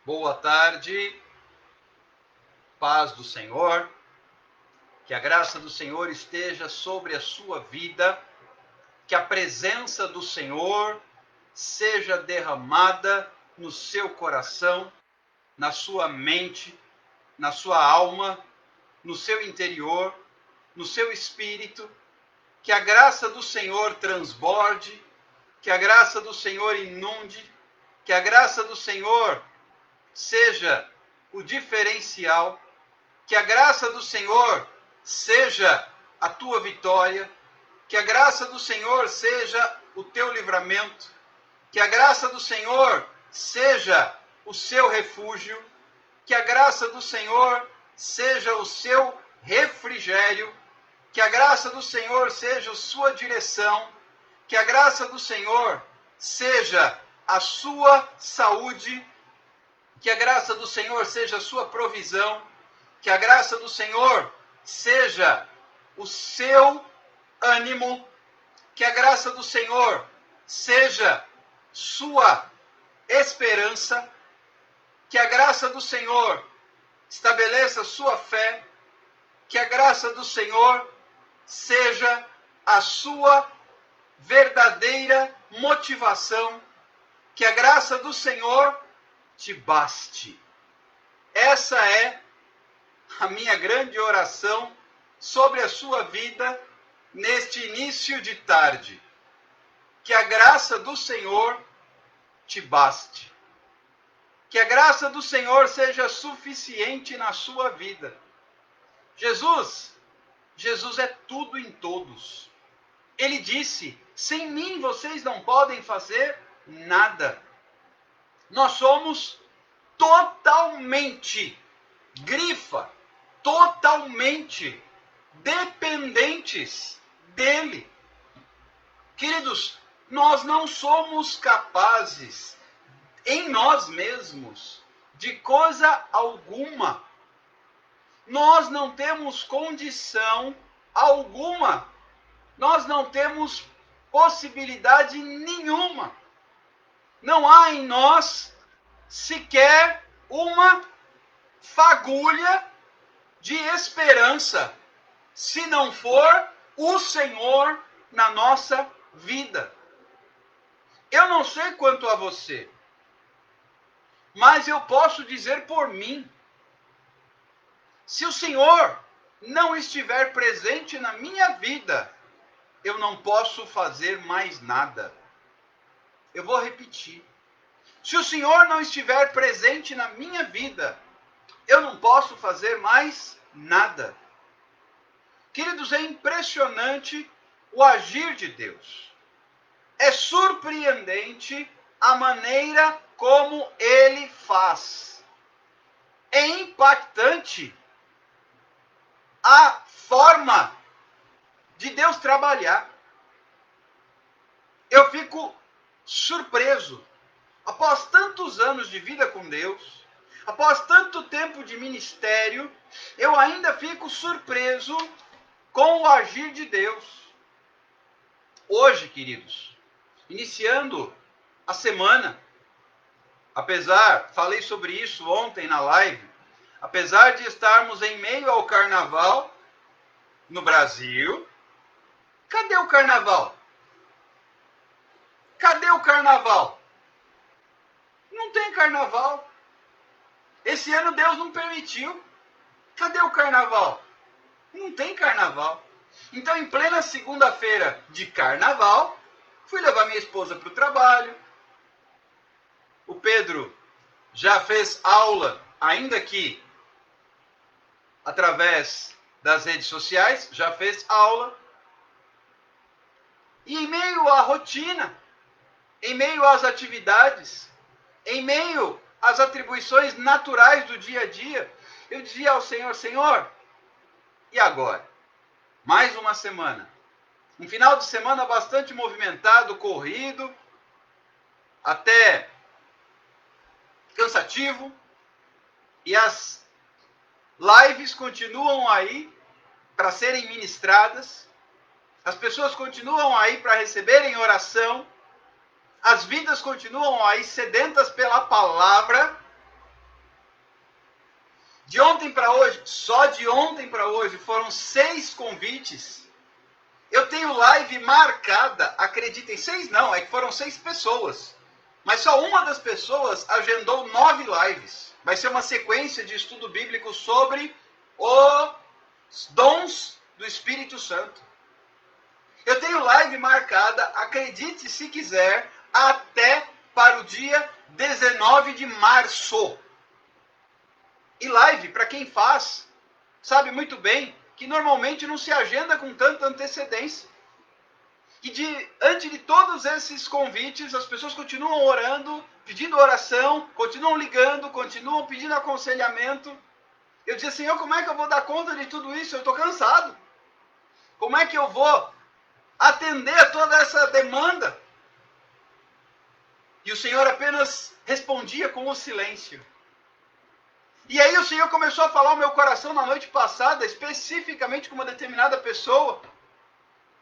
Boa tarde, paz do Senhor, que a graça do Senhor esteja sobre a sua vida, que a presença do Senhor seja derramada no seu coração, na sua mente, na sua alma, no seu interior, no seu espírito, que a graça do Senhor transborde, que a graça do Senhor inunde, que a graça do Senhor seja o diferencial, que a graça do Senhor seja a tua vitória, que a graça do Senhor seja o teu livramento, que a graça do Senhor seja o seu refúgio, que a graça do Senhor seja o seu refrigério, que a graça do Senhor seja a sua direção, que a graça do Senhor seja a sua saúde, que a graça do Senhor seja a sua provisão, que a graça do Senhor seja o seu ânimo, que a graça do Senhor seja sua esperança, que a graça do Senhor estabeleça sua fé, que a graça do Senhor seja a sua verdadeira motivação, que a graça do Senhor te baste. Essa é a minha grande oração sobre a sua vida neste início de tarde. Que a graça do Senhor te baste. Que a graça do Senhor seja suficiente na sua vida. Jesus é tudo em todos. Ele disse: sem mim vocês não podem fazer nada. Nós somos totalmente, grifa, totalmente dependentes dele. Queridos, nós não somos capazes em nós mesmos de coisa alguma. Nós não temos condição alguma. Nós não temos possibilidade nenhuma. Não há em nós sequer uma fagulha de esperança, se não for o Senhor na nossa vida. Eu não sei quanto a você, mas eu posso dizer por mim. Se o Senhor não estiver presente na minha vida, eu não posso fazer mais nada. Eu vou repetir. Se o Senhor não estiver presente na minha vida, eu não posso fazer mais nada. Queridos, é impressionante o agir de Deus. É surpreendente a maneira como Ele faz. É impactante a forma de Deus trabalhar. Eu fico surpreso. Após tantos anos de vida com Deus, após tanto tempo de ministério, eu ainda fico surpreso com o agir de Deus. Hoje, queridos, iniciando a semana, falei sobre isso ontem na live, apesar de estarmos em meio ao carnaval no Brasil, cadê o carnaval? Cadê o carnaval? Não tem carnaval. Esse ano Deus não permitiu. Cadê o carnaval? Não tem carnaval. Então, em plena segunda-feira de carnaval, fui levar minha esposa para o trabalho. O Pedro já fez aula, ainda que através das redes sociais, já fez aula. E em meio à rotina, em meio às atividades, em meio às atribuições naturais do dia a dia, eu dizia ao Senhor: Senhor, e agora? Mais uma semana. Um final de semana bastante movimentado, corrido, até cansativo. E as lives continuam aí para serem ministradas. As pessoas continuam aí para receberem oração. As vidas continuam aí sedentas pela palavra. De ontem para hoje, só de ontem para hoje, foram 6 convites. Eu tenho live marcada, acreditem, 6 não, é que foram 6 pessoas. Mas só uma das pessoas agendou 9 lives. Vai ser uma sequência de estudo bíblico sobre os dons do Espírito Santo. Eu tenho live marcada, acredite se quiser, até para o dia 19 de março. E live, para quem faz, sabe muito bem que normalmente não se agenda com tanta antecedência. E diante de todos esses convites, as pessoas continuam orando, pedindo oração, continuam ligando, continuam pedindo aconselhamento. Eu dizia, Senhor, como é que eu vou dar conta de tudo isso? Eu estou cansado. Como é que eu vou atender a toda essa demanda? E o Senhor apenas respondia com o silêncio. E aí o Senhor começou a falar ao meu coração na noite passada, especificamente com uma determinada pessoa,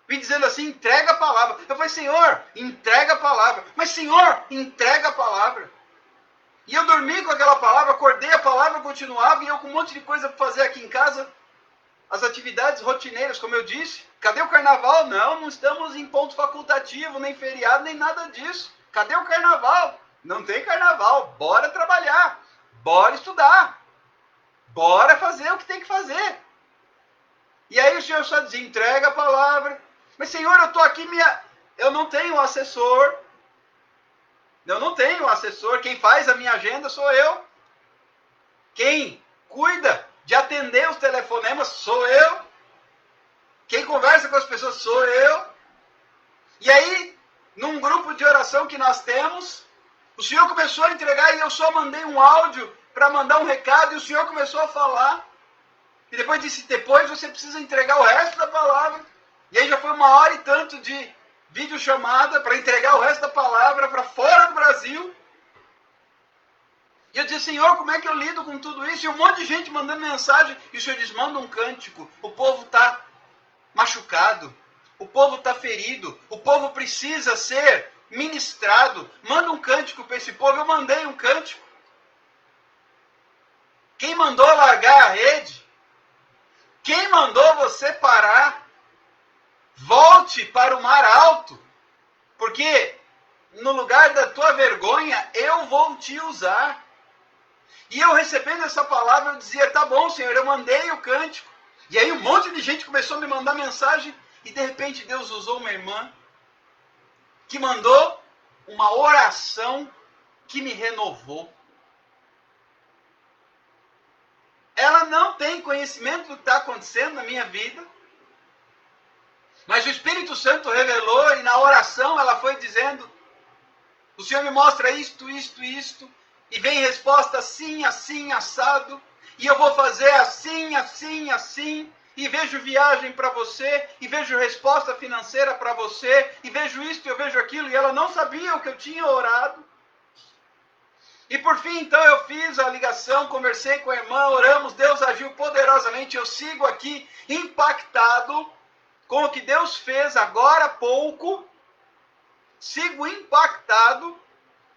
me dizendo assim, entrega a palavra. Eu falei, Senhor, entrega a palavra. Mas Senhor, entrega a palavra. E eu dormi com aquela palavra, acordei, a palavra continuava, e eu com um monte de coisa para fazer aqui em casa, as atividades rotineiras, como eu disse. Cadê o carnaval? Não estamos em ponto facultativo, nem feriado, nem nada disso. Cadê o carnaval? Não tem carnaval. Bora trabalhar. Bora estudar. Bora fazer o que tem que fazer. E aí o Senhor só dizia, entrega a palavra. Mas Senhor, eu estou aqui, eu não tenho assessor. Eu não tenho assessor. Quem faz a minha agenda sou eu. Quem cuida de atender os telefonemas sou eu. Quem conversa com as pessoas sou eu. E aí, num grupo de oração que nós temos, o Senhor começou a entregar e eu só mandei um áudio para mandar um recado e o Senhor começou a falar. E depois disse, depois você precisa entregar o resto da palavra. E aí já foi 1h e tanto de videochamada para entregar o resto da palavra para fora do Brasil. E eu disse, Senhor, como é que eu lido com tudo isso? E um monte de gente mandando mensagem. E o Senhor diz, manda um cântico. O povo está machucado. O povo está ferido. O povo precisa ser ministrado. Manda um cântico para esse povo. Eu mandei um cântico. Quem mandou largar a rede? Quem mandou você parar? Volte para o mar alto. Porque no lugar da tua vergonha, eu vou te usar. E eu recebendo essa palavra, eu dizia, tá bom, Senhor, eu mandei o cântico. E aí um monte de gente começou a me mandar mensagem. E de repente Deus usou uma irmã que mandou uma oração que me renovou. Ela não tem conhecimento do que está acontecendo na minha vida. Mas o Espírito Santo revelou e na oração ela foi dizendo, o Senhor me mostra isto, isto, isto. E vem resposta assim, assim, assado. E eu vou fazer assim, assim, assim. E vejo viagem para você. E vejo resposta financeira para você. E vejo isto, eu vejo aquilo. E ela não sabia o que eu tinha orado. E por fim, então, eu fiz a ligação, conversei com a irmã, oramos, Deus agiu poderosamente. Eu sigo aqui impactado com o que Deus fez agora há pouco. Sigo impactado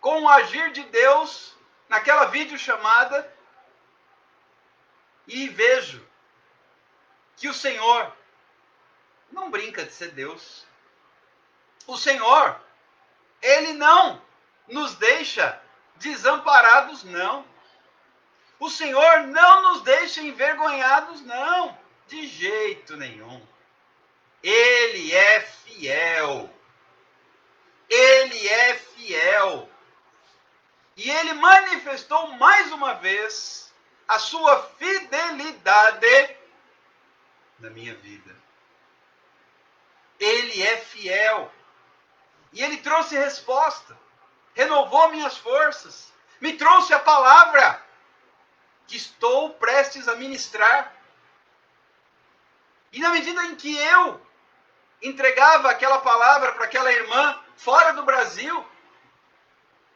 com o agir de Deus naquela videochamada. E vejo que o Senhor não brinca de ser Deus. O Senhor, Ele não nos deixa desamparados, não. O Senhor não nos deixa envergonhados, não. De jeito nenhum. Ele é fiel. Ele é fiel. E Ele manifestou mais uma vez a sua fidelidade na minha vida. Ele é fiel. E Ele trouxe resposta. Renovou minhas forças. Me trouxe a palavra que estou prestes a ministrar. E na medida em que eu entregava aquela palavra para aquela irmã fora do Brasil,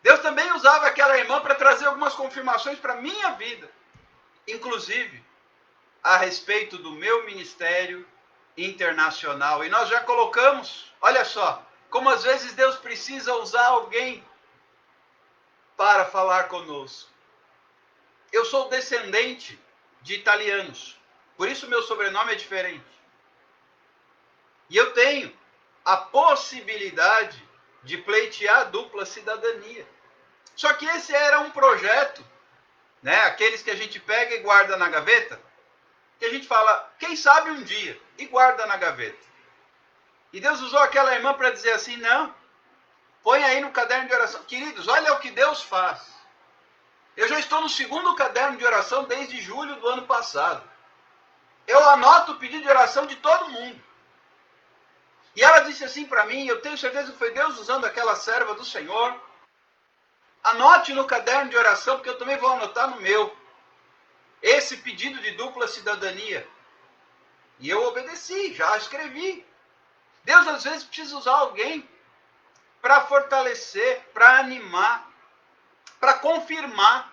Deus também usava aquela irmã para trazer algumas confirmações para a minha vida. Inclusive, a respeito do meu ministério internacional. E nós já colocamos, olha só, como às vezes Deus precisa usar alguém para falar conosco. Eu sou descendente de italianos. Por isso meu sobrenome é diferente. E eu tenho a possibilidade de pleitear dupla cidadania. Só que esse era um projeto, né? Aqueles que a gente pega e guarda na gaveta, que a gente fala, quem sabe um dia, e guarda na gaveta. E Deus usou aquela irmã para dizer assim, não, põe aí no caderno de oração. Queridos, olha o que Deus faz. Eu já estou no 2º caderno de oração desde julho do ano passado. Eu anoto o pedido de oração de todo mundo. E ela disse assim para mim, eu tenho certeza que foi Deus usando aquela serva do Senhor. Anote no caderno de oração, porque eu também vou anotar no meu. Esse pedido de dupla cidadania. E eu obedeci, já escrevi. Deus às vezes precisa usar alguém para fortalecer, para animar, para confirmar,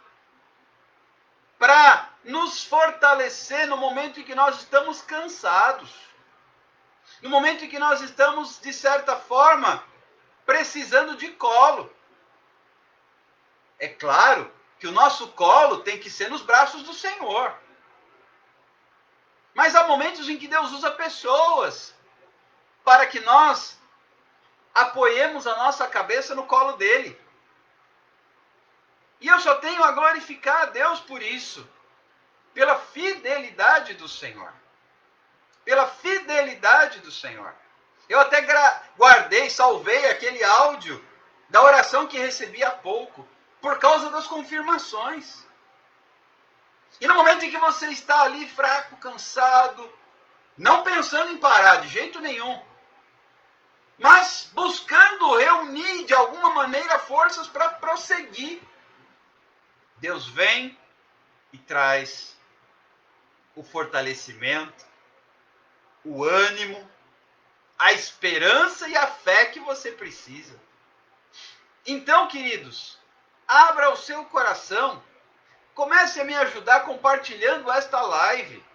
para nos fortalecer no momento em que nós estamos cansados. No momento em que nós estamos, de certa forma, precisando de colo. É claro que o nosso colo tem que ser nos braços do Senhor. Mas há momentos em que Deus usa pessoas para que nós apoiemos a nossa cabeça no colo dele. E eu só tenho a glorificar a Deus por isso. Pela fidelidade do Senhor. Pela fidelidade do Senhor. Eu até guardei, salvei aquele áudio da oração que recebi há pouco, por causa das confirmações. E no momento em que você está ali fraco, cansado, não pensando em parar de jeito nenhum, mas buscando reunir de alguma maneira forças para prosseguir, Deus vem e traz o fortalecimento, o ânimo, a esperança e a fé que você precisa. Então, queridos, abra o seu coração, comece a me ajudar compartilhando esta live.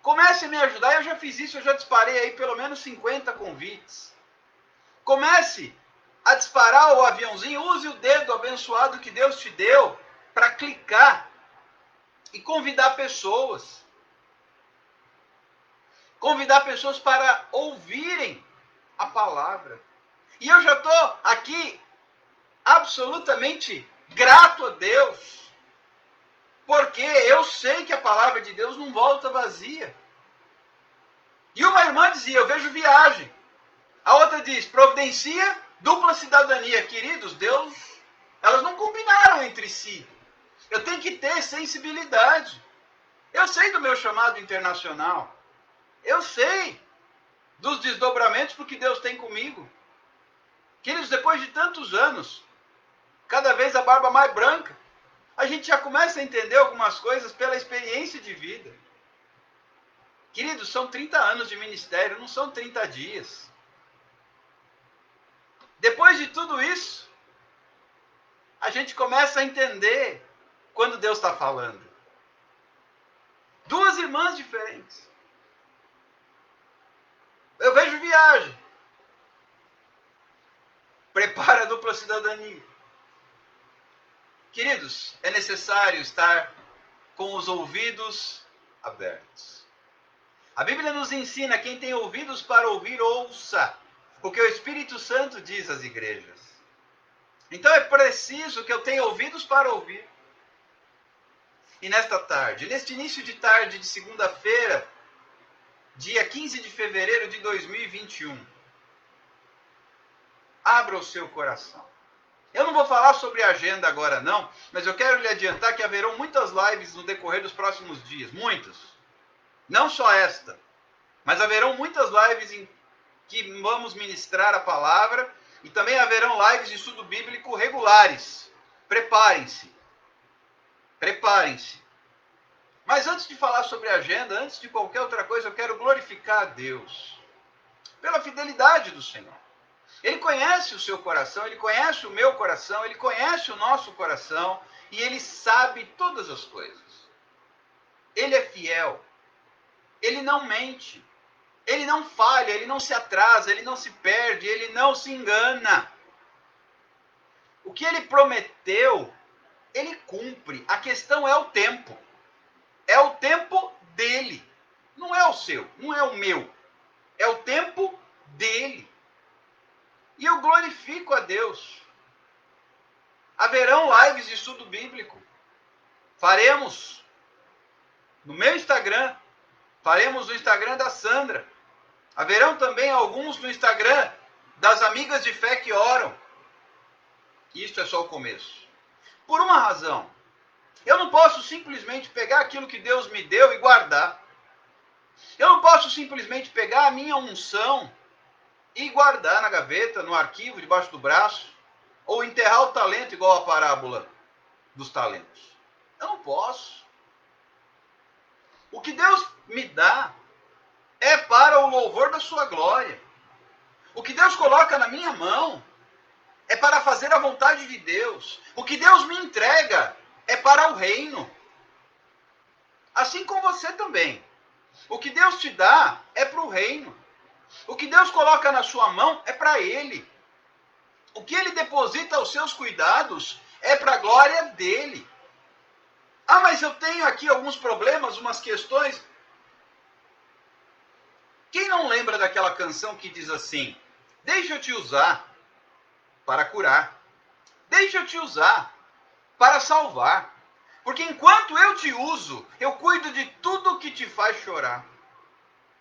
Comece a me ajudar, eu já fiz isso, eu já disparei aí pelo menos 50 convites. Comece a disparar o aviãozinho, use o dedo abençoado que Deus te deu para clicar e convidar pessoas. Convidar pessoas para ouvirem a palavra. E eu já estou aqui absolutamente grato a Deus, porque eu sei que a palavra de Deus não volta vazia. E uma irmã dizia, eu vejo viagem. A outra diz, providencia dupla cidadania. Queridos, Deus, elas não combinaram entre si. Eu tenho que ter sensibilidade. Eu sei do meu chamado internacional. Eu sei dos desdobramentos porque Deus tem comigo. Queridos, depois de tantos anos, cada vez a barba mais branca, a gente já começa a entender algumas coisas pela experiência de vida. Queridos, são 30 anos de ministério, não são 30 dias. Depois de tudo isso, a gente começa a entender quando Deus está falando. Duas irmãs diferentes. Eu vejo viagem. Prepara a dupla cidadania. Queridos, é necessário estar com os ouvidos abertos. A Bíblia nos ensina, quem tem ouvidos para ouvir, ouça o que o Espírito Santo diz às igrejas. Então é preciso que eu tenha ouvidos para ouvir. E nesta tarde, neste início de tarde de segunda-feira, dia 15 de fevereiro de 2021, abra o seu coração. Eu não vou falar sobre a agenda agora não, mas eu quero lhe adiantar que haverão muitas lives no decorrer dos próximos dias, muitas. Não só esta, mas haverão muitas lives em que vamos ministrar a palavra e também haverão lives de estudo bíblico regulares. Preparem-se. Preparem-se. Mas antes de falar sobre a agenda, antes de qualquer outra coisa, eu quero glorificar a Deus pela fidelidade do Senhor. Ele conhece o seu coração, ele conhece o meu coração, ele conhece o nosso coração e ele sabe todas as coisas. Ele é fiel. Ele não mente. Ele não falha, ele não se atrasa, ele não se perde, ele não se engana. O que ele prometeu, ele cumpre. A questão é o tempo. É o tempo dele. Não é o seu, não é o meu. É o tempo dele. E eu glorifico a Deus. Haverão lives de estudo bíblico. Faremos no meu Instagram. Faremos no Instagram da Sandra. Haverão também alguns no Instagram das amigas de fé que oram. Isso é só o começo. Por uma razão. Eu não posso simplesmente pegar aquilo que Deus me deu e guardar. Eu não posso simplesmente pegar a minha unção e guardar na gaveta, no arquivo, debaixo do braço, ou enterrar o talento igual a parábola dos talentos. Eu não posso. O que Deus me dá é para o louvor da sua glória. O que Deus coloca na minha mão é para fazer a vontade de Deus. O que Deus me entrega é para o reino. Assim como você também. O que Deus te dá é para o reino. O que Deus coloca na sua mão é para Ele. O que Ele deposita aos seus cuidados é para a glória dEle. Ah, mas eu tenho aqui alguns problemas, umas questões. Quem não lembra daquela canção que diz assim: deixa eu te usar para curar. Deixa eu te usar para salvar. Porque enquanto eu te uso, eu cuido de tudo que te faz chorar.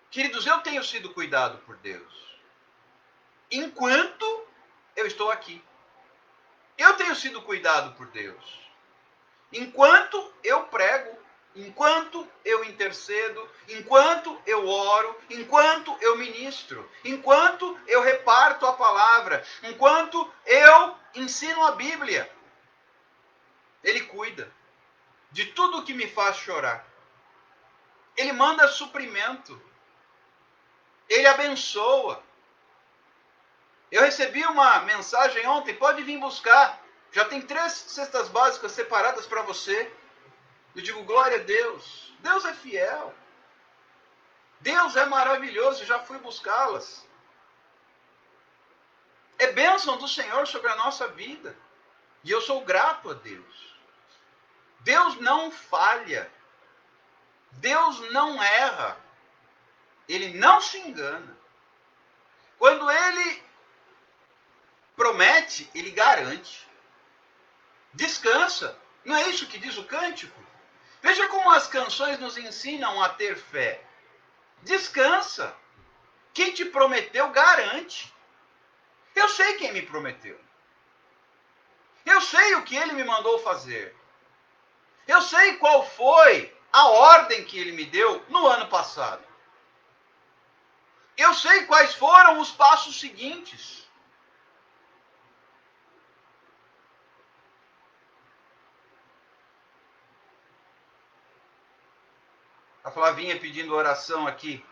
Queridos, eu tenho sido cuidado por Deus. Enquanto eu estou aqui. Eu tenho sido cuidado por Deus. Enquanto eu prego, enquanto eu intercedo, enquanto eu oro, enquanto eu ministro, enquanto eu reparto a palavra, enquanto eu ensino a Bíblia. Ele cuida de tudo que me faz chorar. Ele manda suprimento. Ele abençoa. Eu recebi uma mensagem ontem, pode vir buscar. Já tem 3 cestas básicas separadas para você. Eu digo, glória a Deus. Deus é fiel. Deus é maravilhoso, já fui buscá-las. É bênção do Senhor sobre a nossa vida. E eu sou grato a Deus. Deus não falha. Deus não erra. Ele não se engana. Quando Ele promete, Ele garante. Descansa. Não é isso que diz o cântico? Veja como as canções nos ensinam a ter fé. Descansa. Quem te prometeu, garante. Eu sei quem me prometeu. Eu sei o que Ele me mandou fazer. Eu sei qual foi a ordem que Ele me deu no ano passado. Eu sei quais foram os passos seguintes. A Flavinha pedindo oração aqui.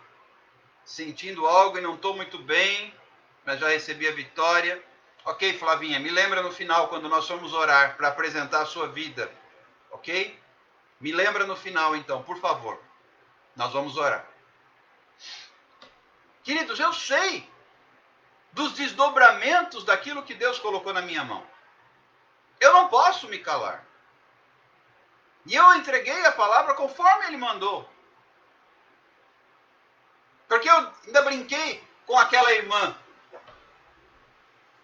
Sentindo algo e não estou muito bem, mas já recebi a vitória. Ok, Flavinha, me lembra no final, quando nós formos orar, para apresentar a sua vida. Ok? Me lembra no final, então, por favor. Nós vamos orar. Queridos, eu sei dos desdobramentos daquilo que Deus colocou na minha mão. Eu não posso me calar. E eu entreguei a palavra conforme Ele mandou. Porque eu ainda brinquei com aquela irmã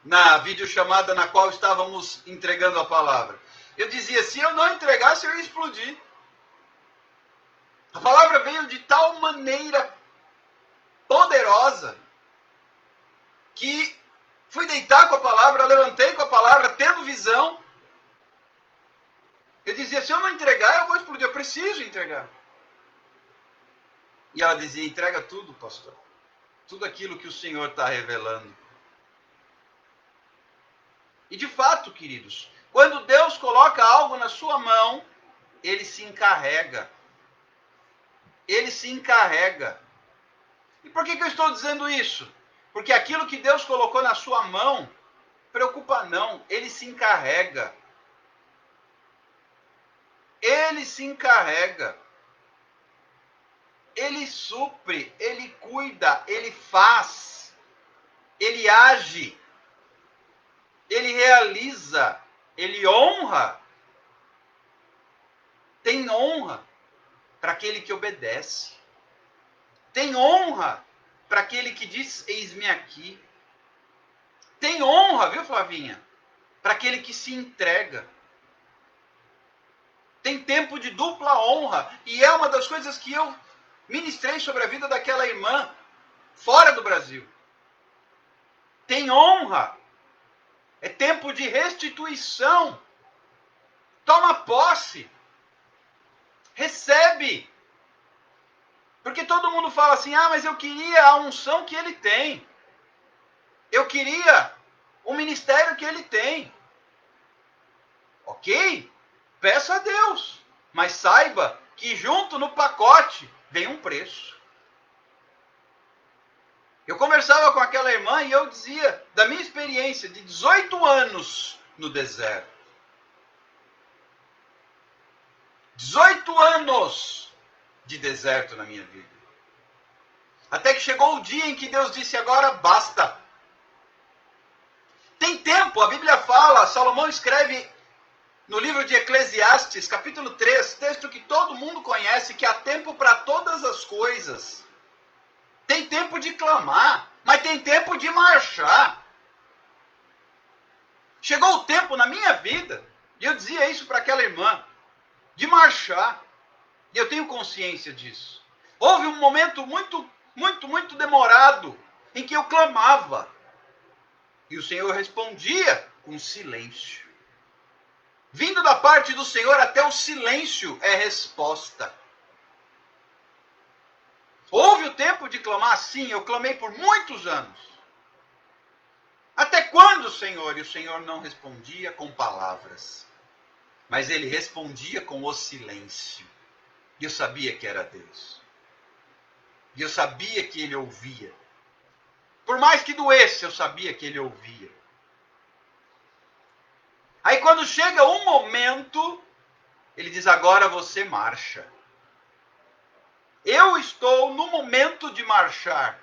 na videochamada na qual estávamos entregando a palavra. Eu dizia, se eu não entregasse, eu ia explodir. A palavra veio de tal maneira poderosa que fui deitar com a palavra, levantei com a palavra, tendo visão. Eu dizia, se eu não entregar, eu vou explodir. Eu preciso entregar. E ela dizia, entrega tudo, pastor. Tudo aquilo que o Senhor está revelando. E de fato, queridos, quando Deus coloca algo na sua mão, Ele se encarrega. Ele se encarrega. E por que eu estou dizendo isso? Porque aquilo que Deus colocou na sua mão, preocupa não, Ele se encarrega. Ele se encarrega. Ele supre, Ele cuida, Ele faz, Ele age, Ele realiza, Ele honra. Tem honra. para aquele que obedece. Tem honra para aquele que diz, eis-me aqui. Tem honra, viu, Flavinha? Para aquele que se entrega. Tem tempo de dupla honra. E é uma das coisas que eu ministrei sobre a vida daquela irmã fora do Brasil. Tem honra. É tempo de restituição. Toma posse. Recebe. Porque todo mundo fala assim, mas eu queria a unção que ele tem. Eu queria o ministério que ele tem. Ok? Peça a Deus. Mas saiba que junto no pacote vem um preço. Eu conversava com aquela irmã e eu dizia da minha experiência de 18 anos no deserto. 18 anos de deserto na minha vida. Até que chegou o dia em que Deus disse, agora basta. Tem tempo, a Bíblia fala, Salomão escreve no livro de Eclesiastes, capítulo 3, texto que todo mundo conhece, que há tempo para todas as coisas. Tem tempo de clamar, mas tem tempo de marchar. Chegou o tempo na minha vida, e eu dizia isso para aquela irmã, de marchar. E eu tenho consciência disso. Houve um momento muito demorado em que eu clamava. E o Senhor respondia com silêncio. Vindo da parte do Senhor, até o silêncio é resposta. Houve o tempo de clamar? Sim, eu clamei por muitos anos. Até quando, Senhor? E o Senhor não respondia com palavras. Mas ele respondia com o silêncio. E eu sabia que era Deus. E eu sabia que ele ouvia. Por mais que doesse, eu sabia que ele ouvia. Aí quando chega um momento, ele diz, agora você marcha. Eu estou no momento de marchar.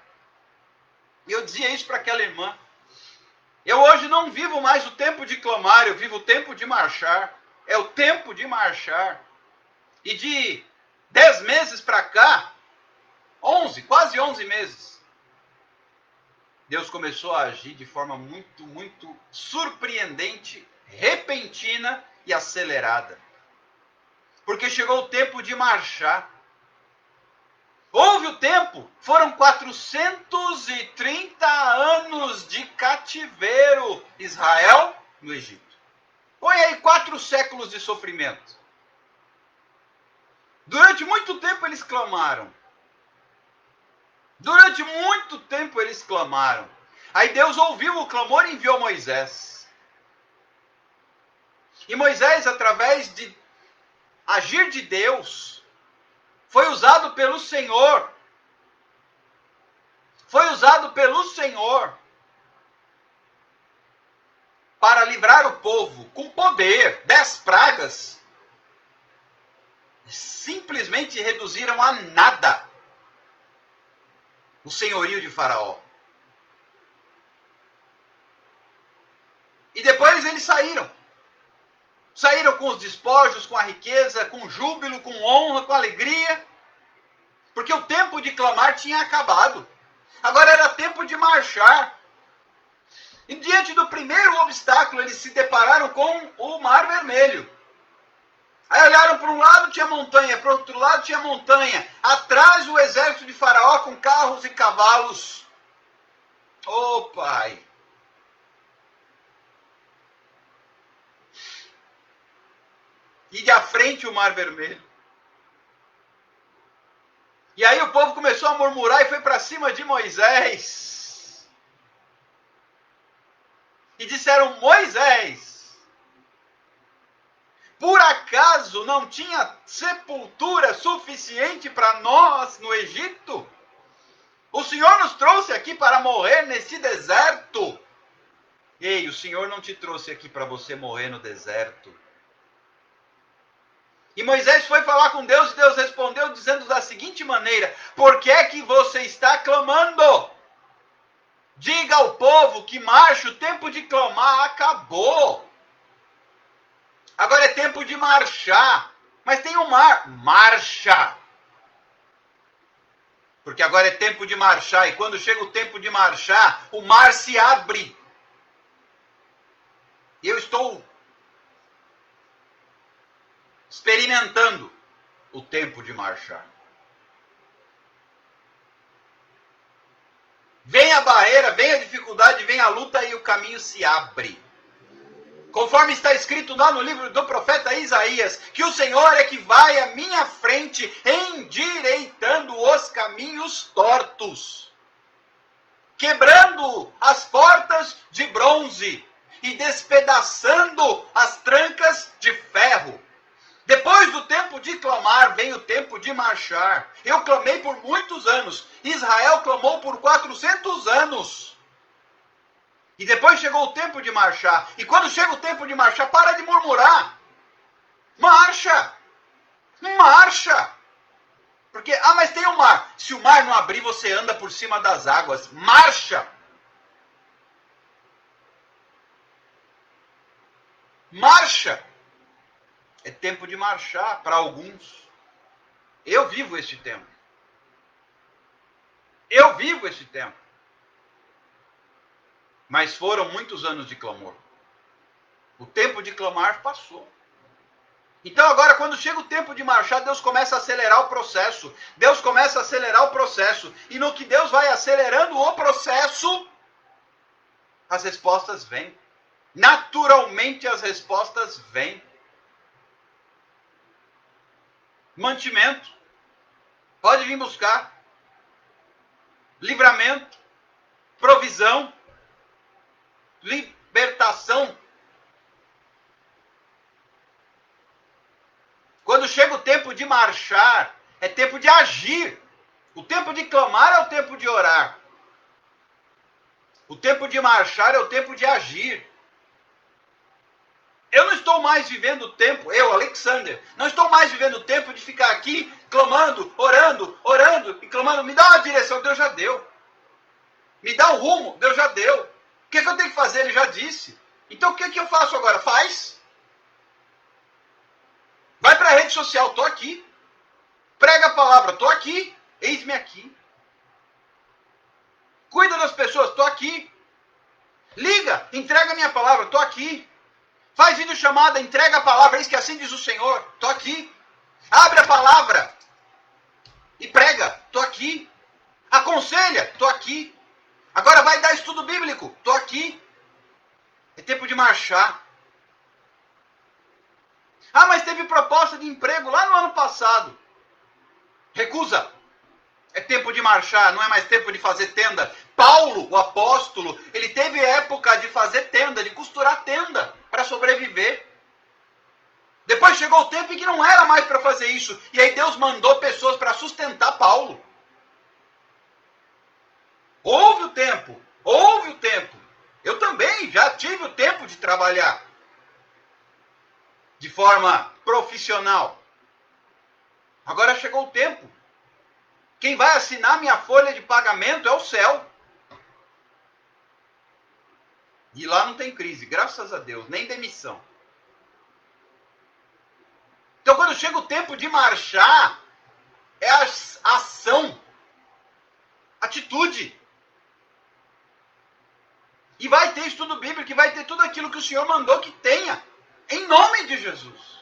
E eu dizia isso para aquela irmã. Eu hoje não vivo mais o tempo de clamar, eu vivo o tempo de marchar. É o tempo de marchar. E de 10 meses para cá, 11, quase 11 meses, Deus começou a agir de forma muito surpreendente, repentina e acelerada. Porque chegou o tempo de marchar. Houve o tempo, foram 430 anos de cativeiro, Israel no Egito. Põe aí 4 séculos de sofrimento. Durante muito tempo eles clamaram. Durante muito tempo eles clamaram. Aí Deus ouviu o clamor e enviou Moisés. E Moisés, através de agir de Deus, foi usado pelo Senhor. Foi usado pelo Senhor para livrar o povo com poder. 10 pragas simplesmente reduziram a nada o senhorio de Faraó. E depois eles saíram. Saíram com os despojos, com a riqueza, com júbilo, com honra, com alegria. Porque o tempo de clamar tinha acabado. Agora era tempo de marchar. E diante do primeiro obstáculo, eles se depararam com o Mar Vermelho. Aí olharam para um lado, tinha montanha, para o outro lado tinha montanha. Atrás o exército de Faraó com carros e cavalos. Ô Pai! E de à frente o Mar Vermelho. E aí o povo começou a murmurar e foi para cima de Moisés. E disseram, Moisés, por acaso não tinha sepultura suficiente para nós no Egito? O Senhor nos trouxe aqui para morrer nesse deserto. Ei, o Senhor não te trouxe aqui para você morrer no deserto. E Moisés foi falar com Deus e Deus respondeu dizendo da seguinte maneira, por que é que você está clamando? Diga ao povo que marcha, o tempo de clamar acabou. Agora é tempo de marchar. Mas tem um mar. Marcha. Porque agora é tempo de marchar, e quando chega o tempo de marchar, o mar se abre. E eu estou experimentando o tempo de marchar. Vem a barreira, vem a dificuldade, vem a luta e o caminho se abre. Conforme está escrito lá no livro do profeta Isaías, que o Senhor é que vai à minha frente, endireitando os caminhos tortos, quebrando as portas de bronze e despedaçando as trancas de ferro. Depois do tempo de clamar, vem o tempo de marchar. Eu clamei por muitos anos. Israel clamou por 400 anos. E depois chegou o tempo de marchar. E quando chega o tempo de marchar, para de murmurar. Marcha! Marcha! Porque, mas tem o mar. Se o mar não abrir, você anda por cima das águas. Marcha! Marcha! É tempo de marchar para alguns. Eu vivo este tempo. Eu vivo este tempo. Mas foram muitos anos de clamor. O tempo de clamar passou. Então agora, quando chega o tempo de marchar, Deus começa a acelerar o processo. Deus começa a acelerar o processo. E no que Deus vai acelerando o processo, as respostas vêm. Naturalmente as respostas vêm. Mantimento. Pode vir buscar. Livramento. Provisão. Libertação. Quando chega o tempo de marchar, é tempo de agir. O tempo de clamar é o tempo de orar. O tempo de marchar é o tempo de agir. Eu não estou mais vivendo o tempo, eu, Alexander, não estou mais vivendo o tempo de ficar aqui clamando, orando e clamando. Me dá uma direção, Deus já deu. Me dá um rumo, Deus já deu. O que eu tenho que fazer? Ele já disse. Então o que eu faço agora? Faz. Vai para a rede social, estou aqui. Prega a palavra, estou aqui. Eis-me aqui. Cuida das pessoas, estou aqui. Liga, entrega a minha palavra, estou aqui. Faz videochamada, entrega a palavra, eis que assim diz o Senhor, estou aqui. Abre a palavra e prega, estou aqui. Aconselha, estou aqui. Agora vai dar estudo bíblico, estou aqui. É tempo de marchar. Mas teve proposta de emprego lá no ano passado. Recusa. É tempo de marchar, não é mais tempo de fazer tenda. Paulo, o apóstolo, ele teve época de fazer tenda, de costurar tenda para sobreviver. Depois chegou o tempo em que não era mais para fazer isso. E aí Deus mandou pessoas para sustentar Paulo. Houve o tempo. Eu também já tive o tempo de trabalhar de forma profissional. Agora chegou o tempo. Quem vai assinar minha folha de pagamento é o céu. E lá não tem crise, graças a Deus, nem demissão. Então quando chega o tempo de marchar, é a ação, atitude. E vai ter estudo bíblico, e vai ter tudo aquilo que o Senhor mandou que tenha, em nome de Jesus.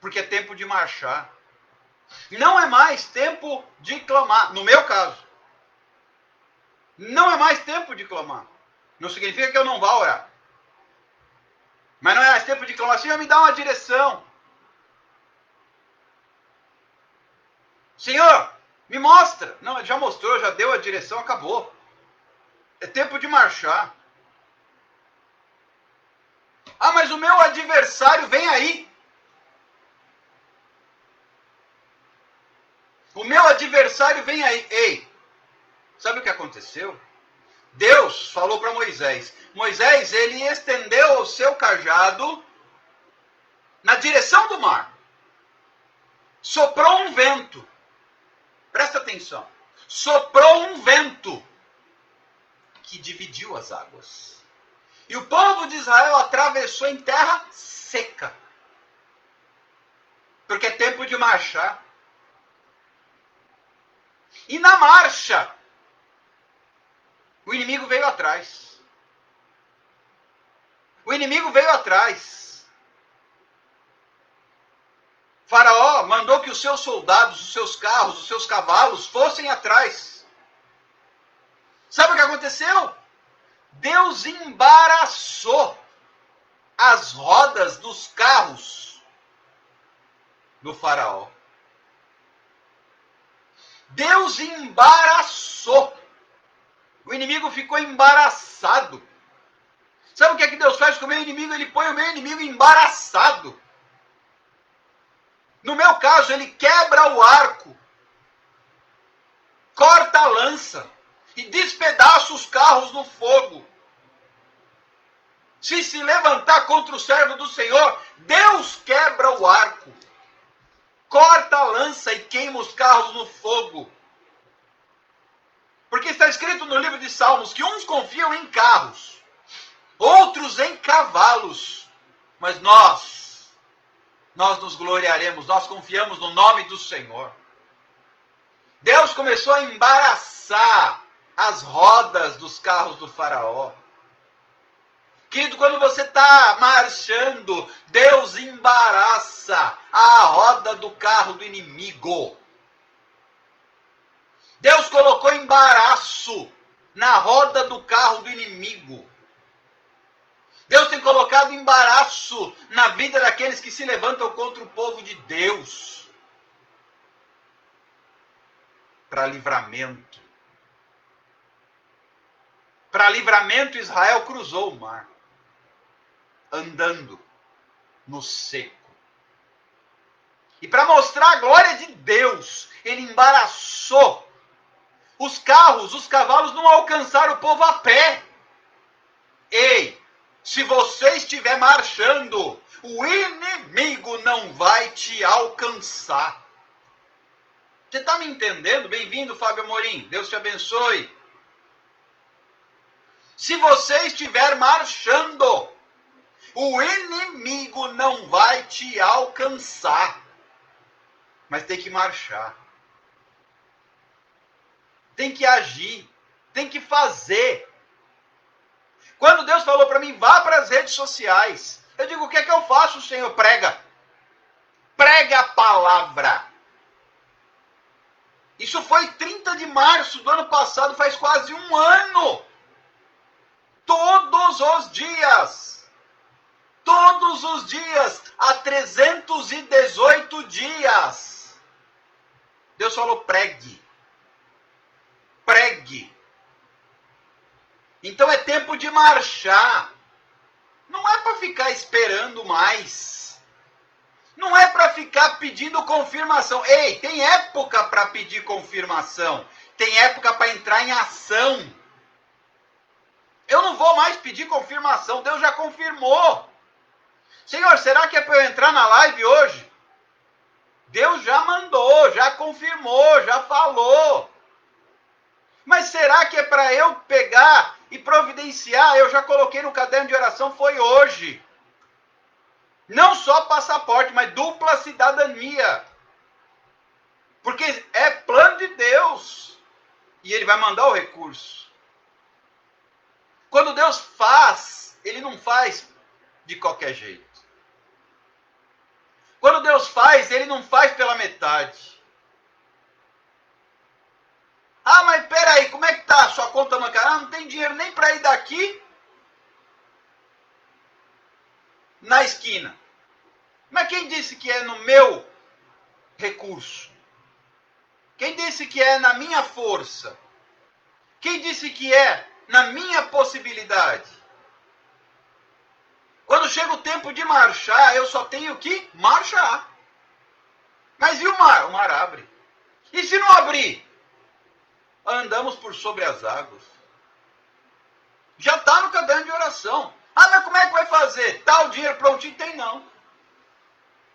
Porque é tempo de marchar. Não é mais tempo de clamar, no meu caso. Não é mais tempo de clamar. Não significa que eu não vá orar. Mas não é mais tempo de clamar. Senhor, me dá uma direção. Senhor, me mostra. Não, ele já mostrou, já deu a direção, acabou. É tempo de marchar. Mas o meu adversário vem aí. O meu adversário vem aí. Ei, sabe o que aconteceu? Deus falou para Moisés. Moisés, ele estendeu o seu cajado na direção do mar. Soprou um vento. Presta atenção. Soprou um vento que dividiu as águas. E o povo de Israel atravessou em terra seca. Porque é tempo de marchar. E na marcha, o inimigo veio atrás. O inimigo veio atrás. Faraó mandou que os seus soldados, os seus carros, os seus cavalos fossem atrás. Sabe o que aconteceu? Deus embaraçou as rodas dos carros do faraó. Deus embaraçou. O inimigo ficou embaraçado. Sabe o que é que Deus faz com o meu inimigo? Ele põe o meu inimigo embaraçado. No meu caso, ele quebra o arco, corta a lança e despedaça os carros no fogo. Se levantar contra o servo do Senhor, Deus quebra o arco, corta a lança e queima os carros no fogo. Porque está escrito no livro de Salmos que uns confiam em carros, outros em cavalos, mas nós nos gloriaremos, nós confiamos no nome do Senhor. Deus começou a embaraçar as rodas dos carros do faraó. Querido, quando você está marchando, Deus embaraça a roda do carro do inimigo. Deus colocou embaraço na roda do carro do inimigo. Deus tem colocado embaraço na vida daqueles que se levantam contra o povo de Deus. Para livramento. Para livramento, Israel cruzou o mar, andando no seco. E para mostrar a glória de Deus, ele embaraçou. Os carros, os cavalos não alcançaram o povo a pé. Ei, se você estiver marchando, o inimigo não vai te alcançar. Você está me entendendo? Bem-vindo, Fábio Amorim. Deus te abençoe. Se você estiver marchando, o inimigo não vai te alcançar. Mas tem que marchar. Tem que agir. Tem que fazer. Quando Deus falou para mim, vá para as redes sociais. Eu digo, o que é que eu faço, Senhor? Prega. Prega a palavra. Isso foi 30 de março do ano passado, faz quase um ano. Todos os dias. Todos os dias. Há 318 dias. Deus falou, pregue. Pregue. Então é tempo de marchar. Não é para ficar esperando mais. Não é para ficar pedindo confirmação. Ei, tem época para pedir confirmação. Tem época para entrar em ação. Eu não vou mais pedir confirmação. Deus já confirmou. Senhor, será que é para eu entrar na live hoje? Deus já mandou, já confirmou, já falou. Mas será que é para eu pegar e providenciar? Eu já coloquei no caderno de oração, foi hoje. Não só passaporte, mas dupla cidadania. Porque é plano de Deus. E ele vai mandar o recurso. Quando Deus faz, ele não faz de qualquer jeito. Quando Deus faz, ele não faz pela metade. Ah, mas peraí, como é que tá a sua conta bancária? Ah, não tem dinheiro nem para ir daqui na esquina. Mas quem disse que é no meu recurso? Quem disse que é na minha força? Quem disse que é na minha possibilidade? Quando chega o tempo de marchar, eu só tenho que marchar. Mas e o mar? O mar abre. E se não abrir? Andamos por sobre as águas. Já está no caderno de oração. Ah, mas como é que vai fazer? Tá o dinheiro prontinho? Tem não.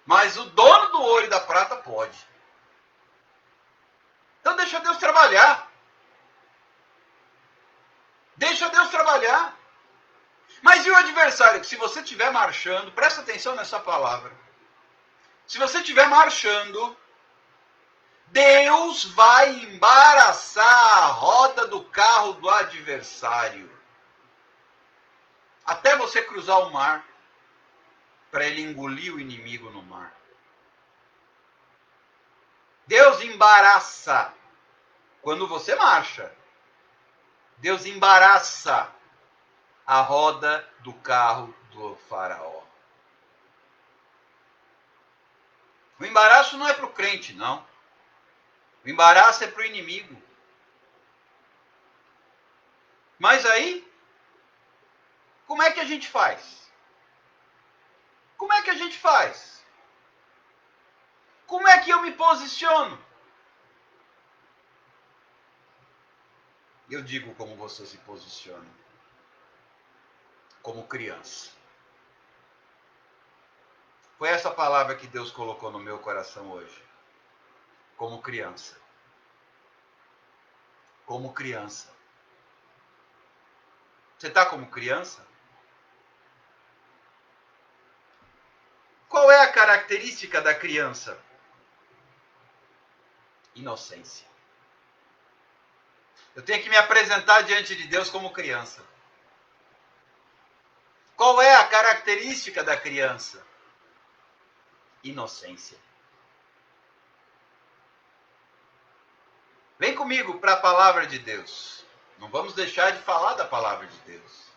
Mas o dono do ouro e da prata pode. Então deixa Deus trabalhar. Deixa Deus trabalhar. Mas e o adversário? Que se você estiver marchando, presta atenção nessa palavra. Se você estiver marchando, Deus vai embaraçar a roda do carro do adversário. Até você cruzar o mar, para ele engolir o inimigo no mar. Deus embaraça quando você marcha. Deus embaraça a roda do carro do faraó. O embaraço não é para o crente, não. O embaraço é para o inimigo. Mas aí, como é que a gente faz? Como é que a gente faz? Como é que eu me posiciono? Eu digo como você se posiciona. Como criança. Foi essa palavra que Deus colocou no meu coração hoje. Como criança. Como criança. Você está como criança? Qual é a característica da criança? Inocência. Eu tenho que me apresentar diante de Deus como criança. Qual é a característica da criança? Inocência. Vem comigo para a palavra de Deus. Não vamos deixar de falar da palavra de Deus.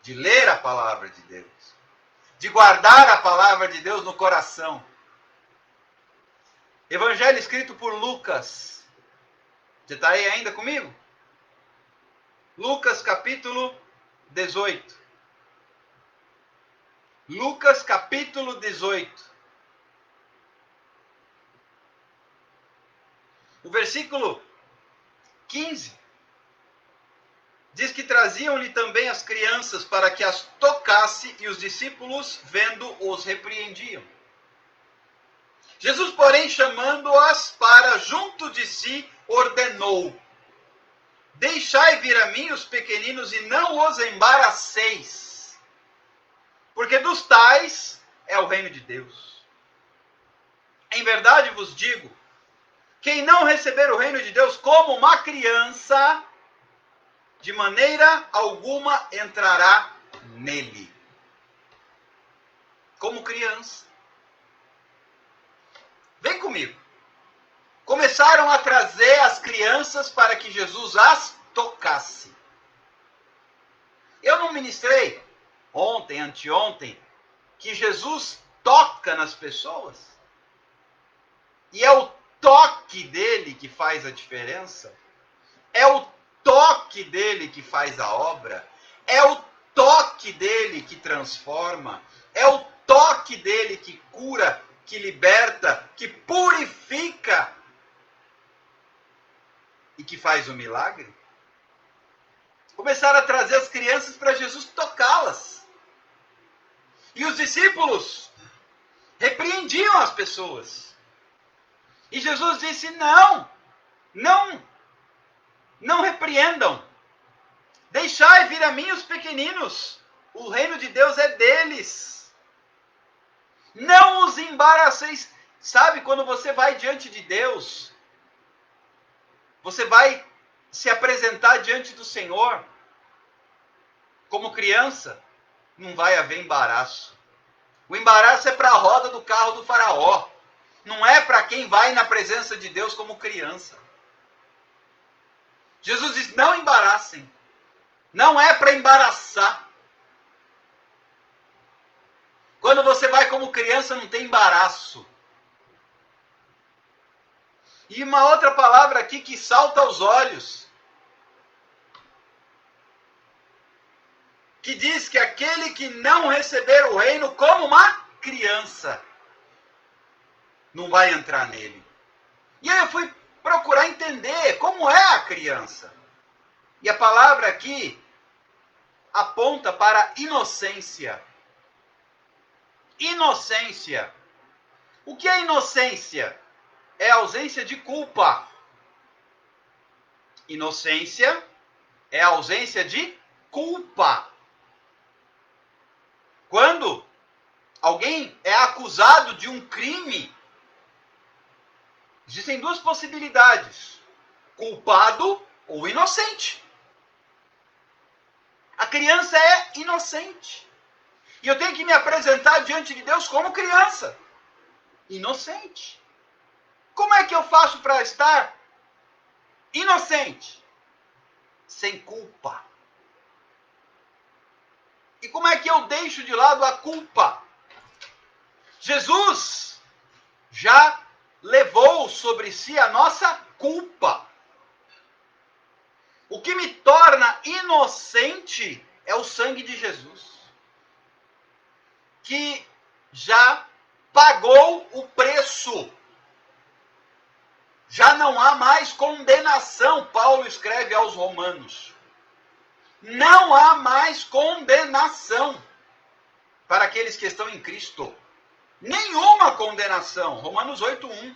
De ler a palavra de Deus. De guardar a palavra de Deus no coração. Evangelho escrito por Lucas. Você está aí ainda comigo? Lucas capítulo 18. Lucas capítulo 18. O versículo 15 diz que traziam-lhe também as crianças para que as tocasse, e os discípulos, vendo, os repreendiam. Jesus, porém, chamando-as para junto de si, ordenou: deixai vir a mim os pequeninos e não os embaraceis, porque dos tais é o reino de Deus. Em verdade vos digo, quem não receber o reino de Deus como uma criança, de maneira alguma entrará nele. Como criança. Vem comigo. Começaram a trazer as crianças para que Jesus as tocasse. Eu não ministrei ontem, anteontem, que Jesus toca nas pessoas. E é o toque dele que faz a diferença. É o toque dele que faz a obra. É o toque dele que transforma. É o toque dele que cura, que liberta, que purifica e que faz o milagre. Começaram a trazer as crianças para Jesus tocá-las. E os discípulos repreendiam as pessoas. E Jesus disse: não repreendam. Deixai vir a mim os pequeninos. O reino de Deus é deles. Não os embaraceis. Sabe, quando você vai diante de Deus, você vai se apresentar diante do Senhor, como criança, não vai haver embaraço. O embaraço é para a roda do carro do faraó. Não é para quem vai na presença de Deus como criança. Jesus diz: não embaracem. Não é para embaraçar. Quando você vai como criança, não tem embaraço. E uma outra palavra aqui que salta aos olhos, que diz que aquele que não receber o reino como uma criança, não vai entrar nele. E aí eu fui procurar entender como é a criança. E a palavra aqui aponta para inocência. Inocência. O que é inocência? É a ausência de culpa. Inocência é a ausência de culpa. Quando alguém é acusado de um crime Existem duas possibilidades: culpado ou inocente. A criança é inocente. E eu tenho que me apresentar diante de Deus como criança. Inocente. Como é que eu faço para estar inocente? Sem culpa. E como é que eu deixo de lado a culpa? Jesus já levou sobre si a nossa culpa. O que me torna inocente é o sangue de Jesus, que já pagou o preço. Já não há mais condenação, Paulo escreve aos Romanos. Não há mais condenação para aqueles que estão em Cristo. Nenhuma condenação. Romanos 8:1.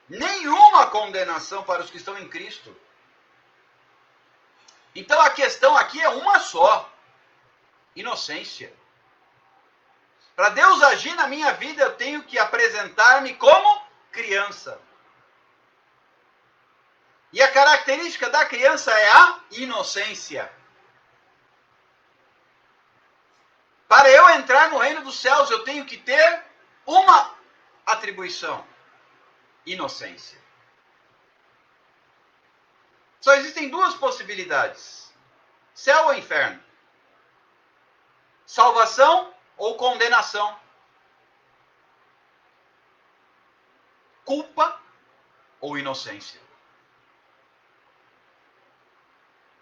Nenhuma condenação para os que estão em Cristo. Então a questão aqui é uma só: inocência. Para Deus agir na minha vida, eu tenho que apresentar-me como criança. E a característica da criança é a inocência. Para eu entrar no reino dos céus, eu tenho que ter uma atribuição: inocência. Só existem duas possibilidades: céu ou inferno. Salvação ou condenação. Culpa ou inocência.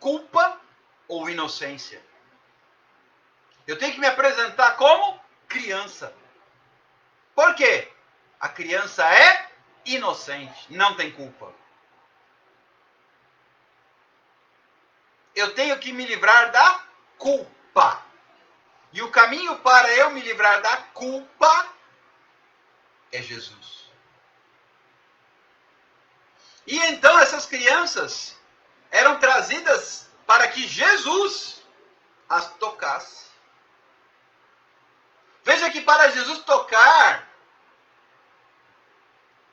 Culpa ou inocência. Eu tenho que me apresentar como criança. Por quê? A criança é inocente, não tem culpa. Eu tenho que me livrar da culpa. E o caminho para eu me livrar da culpa é Jesus. E então essas crianças eram trazidas para que Jesus as tocasse. Veja que para Jesus tocar,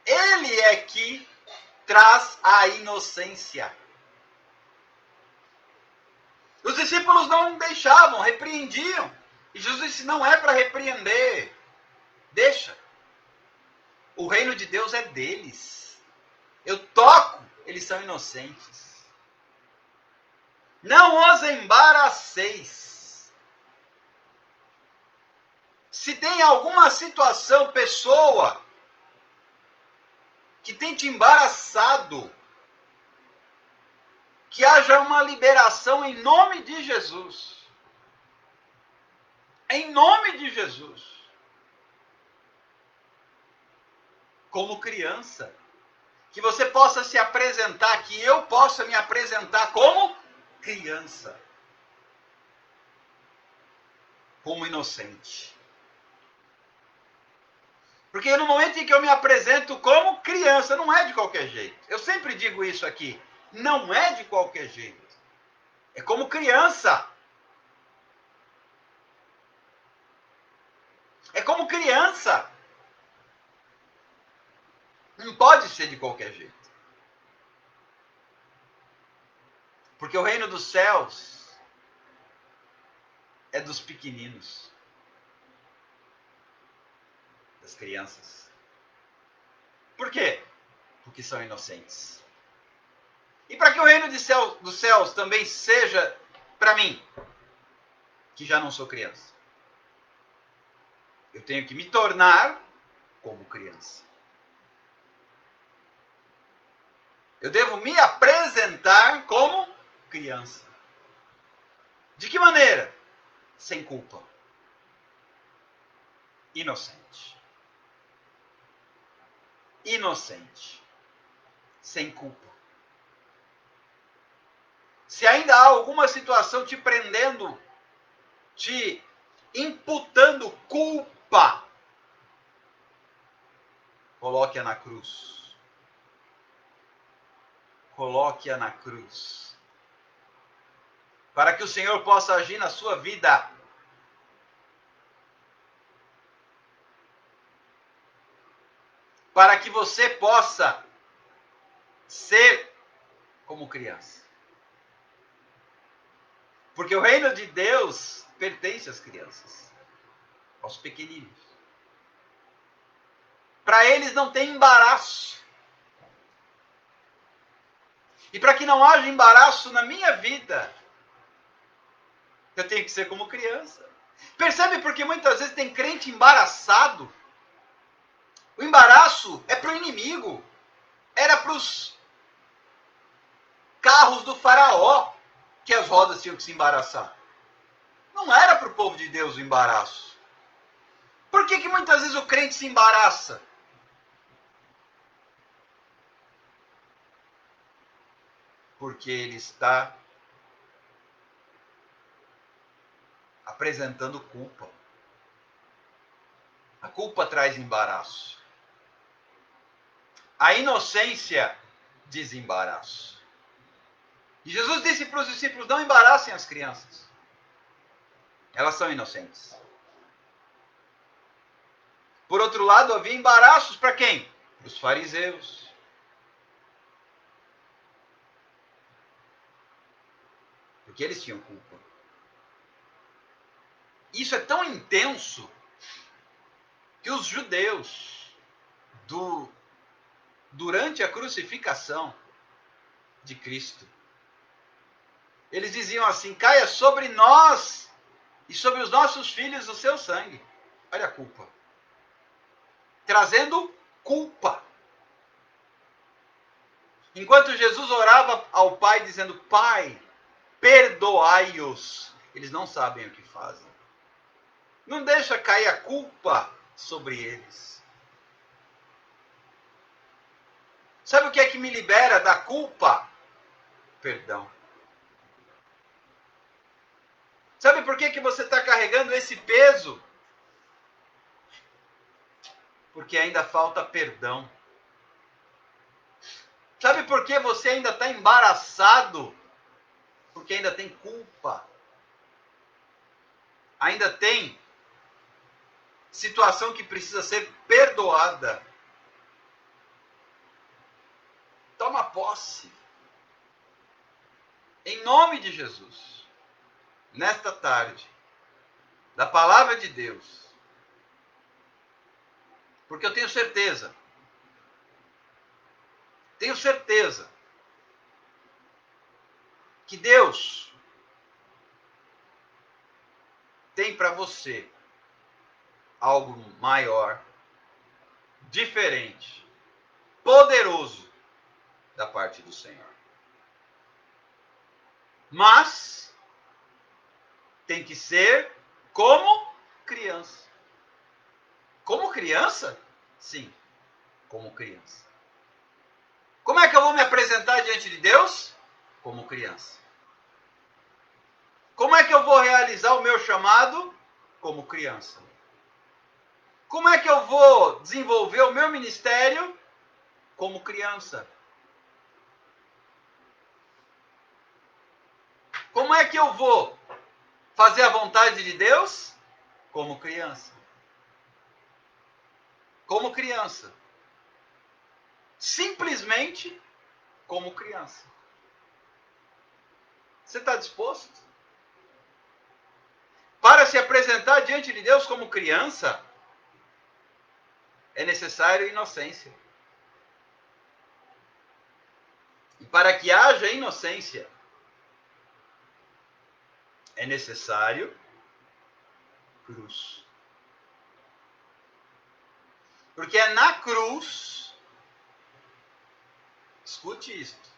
Ele é que traz a inocência. Os discípulos não deixavam, repreendiam. E Jesus disse: não é para repreender. Deixa. O reino de Deus é deles. Eu toco, eles são inocentes. Não os embaraceis. Se tem alguma situação, pessoa, que tem te embaraçado, que haja uma liberação em nome de Jesus. Em nome de Jesus. Como criança. Que você possa se apresentar, que eu possa me apresentar como criança. Como inocente. Porque no momento em que eu me apresento como criança, não é de qualquer jeito. Eu sempre digo isso aqui. Não é de qualquer jeito. É como criança. É como criança. Não pode ser de qualquer jeito. Porque o reino dos céus é dos pequeninos. Das crianças. Por quê? Porque são inocentes. E para que o reino dos céus também seja para mim, que já não sou criança, eu tenho que me tornar como criança. Eu devo me apresentar como criança. De que maneira? Sem culpa. Inocente. Inocente. Sem culpa. Se ainda há alguma situação te prendendo, te imputando culpa, coloque-a na cruz. Coloque-a na cruz. Para que o Senhor possa agir na sua vida. para que você possa ser como criança. Porque o reino de Deus pertence às crianças, aos pequeninos. Para eles não tem embaraço. E para que não haja embaraço na minha vida, eu tenho que ser como criança. Percebe porque muitas vezes tem crente embaraçado? O embaraço é para o inimigo. Era para os carros do faraó que as rodas tinham que se embaraçar. Não era para o povo de Deus o embaraço. Por que muitas vezes o crente se embaraça? Porque ele está apresentando culpa. A culpa traz embaraço. A inocência desembaraço. E Jesus disse para os discípulos: não embaraçem as crianças. Elas são inocentes. Por outro lado, havia embaraços para quem? Para os fariseus. Porque eles tinham culpa. Isso é tão intenso que os judeus, durante a crucificação de Cristo, eles diziam assim: caia sobre nós e sobre os nossos filhos o seu sangue. Olha a culpa. Trazendo culpa. Enquanto Jesus orava ao Pai dizendo: Pai, perdoai-os. Eles não sabem o que fazem. Não deixa cair a culpa sobre eles. Sabe o que é que me libera da culpa? Perdão. Sabe por que você está carregando esse peso? Porque ainda falta perdão. Sabe por que você ainda está embaraçado? Porque ainda tem culpa. Ainda tem situação que precisa ser perdoada. Toma posse. Em nome de Jesus, nesta tarde, da palavra de Deus, porque eu tenho certeza que Deus tem para você algo maior, diferente, poderoso da parte do Senhor. Mas tem que ser como criança. Como criança? Sim, como criança. Como é que eu vou me apresentar diante de Deus? Como criança. Como é que eu vou realizar o meu chamado? Como criança. Como é que eu vou desenvolver o meu ministério? Como criança. Como é que eu vou fazer a vontade de Deus? Como criança. Como criança. Simplesmente como criança. Você está disposto? Para se apresentar diante de Deus como criança, é necessário inocência. E para que haja inocência, é necessário cruz. Porque é na cruz, escute isto,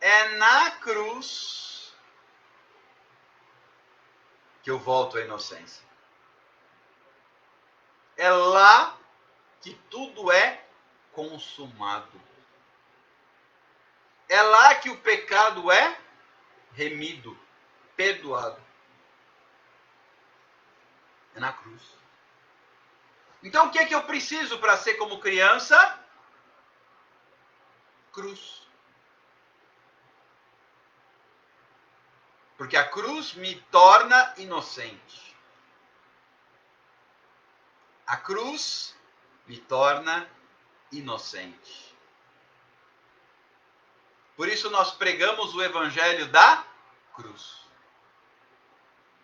é na cruz que eu volto à inocência. É lá que tudo é consumado. É lá que o pecado é remido, perdoado. É na cruz. Então o que é que eu preciso para ser como criança? Cruz. Porque a cruz me torna inocente. A cruz me torna inocente. Por isso nós pregamos o evangelho da cruz.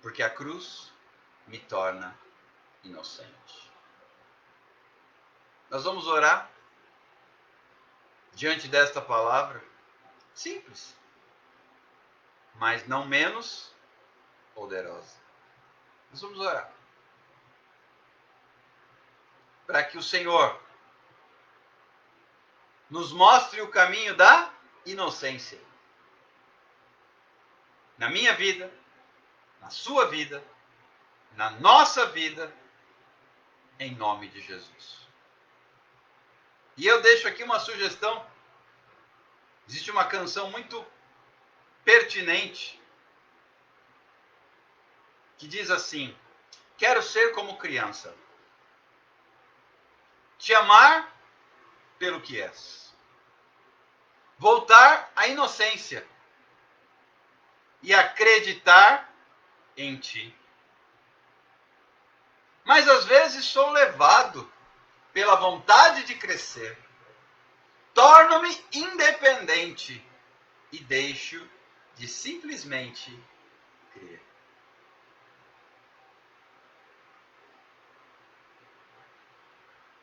Porque a cruz me torna inocente. Nós vamos orar diante desta palavra simples, mas não menos poderosa. Nós vamos orar para que o Senhor nos mostre o caminho da inocência. Na minha vida, na sua vida, na nossa vida, em nome de Jesus. E eu deixo aqui uma sugestão. Existe uma canção muito pertinente que diz assim: quero ser como criança, te amar pelo que és, voltar à inocência e acreditar em ti. Mas às vezes sou levado pela vontade de crescer, torno-me independente e deixo de simplesmente crer.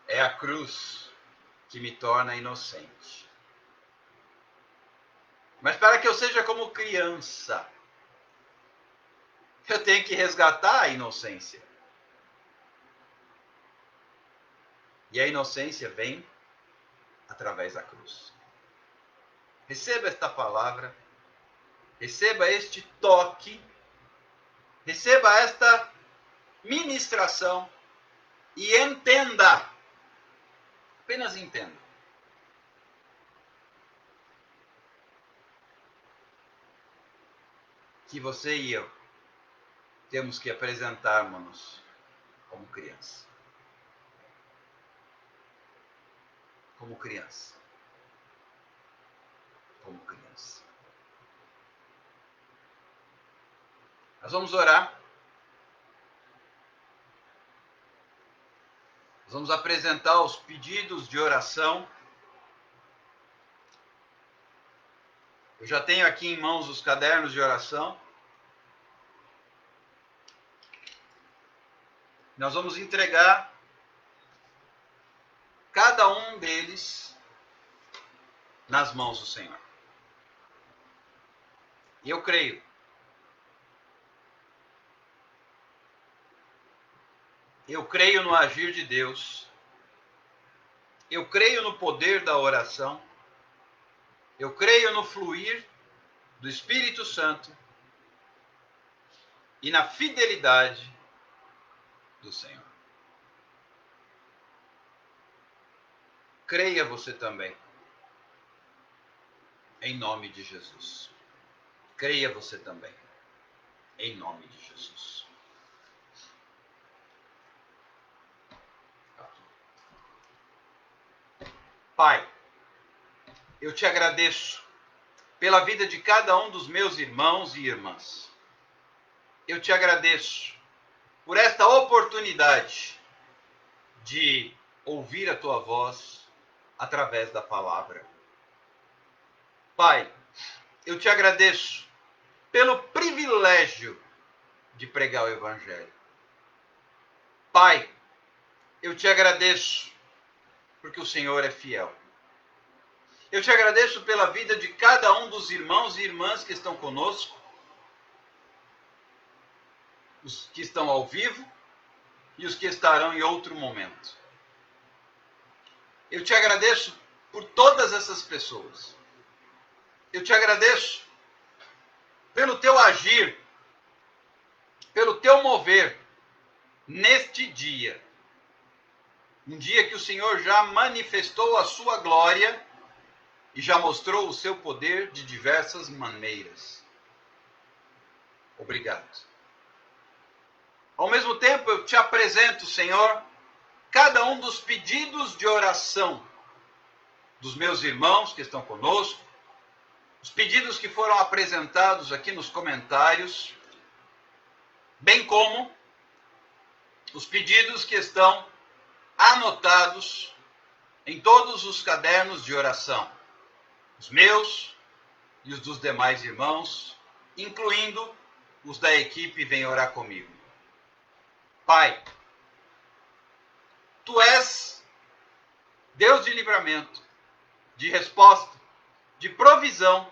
É a cruz que me torna inocente. Mas para que eu seja como criança, eu tenho que resgatar a inocência. E a inocência vem através da cruz. Receba esta palavra, receba este toque, receba esta ministração e entenda, apenas entenda, que você e eu temos que apresentarmos-nos como criança. Como criança. Como criança. Nós vamos orar. Nós vamos apresentar os pedidos de oração. Eu já tenho aqui em mãos os cadernos de oração. Nós vamos entregar cada um deles nas mãos do Senhor. E eu creio no agir de Deus. Eu creio no poder da oração. Eu creio no fluir do Espírito Santo e na fidelidade do Senhor. Creia você também. Em nome de Jesus. Creia você também. Em nome de Jesus. Pai, eu te agradeço pela vida de cada um dos meus irmãos e irmãs. Eu te agradeço por esta oportunidade de ouvir a tua voz através da palavra. Pai, eu te agradeço pelo privilégio de pregar o Evangelho. Pai, eu te agradeço porque o Senhor é fiel. Eu te agradeço pela vida de cada um dos irmãos e irmãs que estão conosco, os que estão ao vivo e os que estarão em outro momento. Eu te agradeço por todas essas pessoas. Eu te agradeço pelo teu agir, pelo teu mover neste dia. Um dia que o Senhor já manifestou a sua glória e já mostrou o seu poder de diversas maneiras. Obrigado. Ao mesmo tempo, eu te apresento, Senhor, cada um dos pedidos de oração dos meus irmãos que estão conosco, os pedidos que foram apresentados aqui nos comentários, bem como os pedidos que estão anotados em todos os cadernos de oração, os meus e os dos demais irmãos, incluindo os da equipe Vem Orar Comigo. Pai, Tu és Deus de livramento, de resposta, de provisão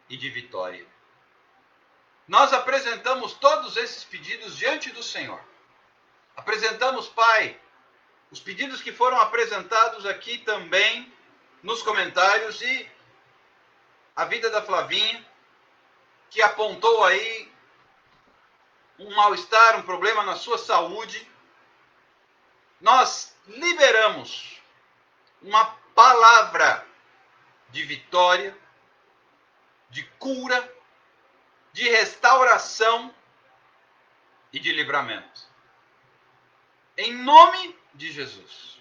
e de vitória. Nós apresentamos todos esses pedidos diante do Senhor. Apresentamos, Pai, os pedidos que foram apresentados aqui também nos comentários e a vida da Flavinha, que apontou aí um mal-estar, um problema na sua saúde. Nós liberamos uma palavra de vitória, de cura, de restauração e de livramento. Em nome de Jesus.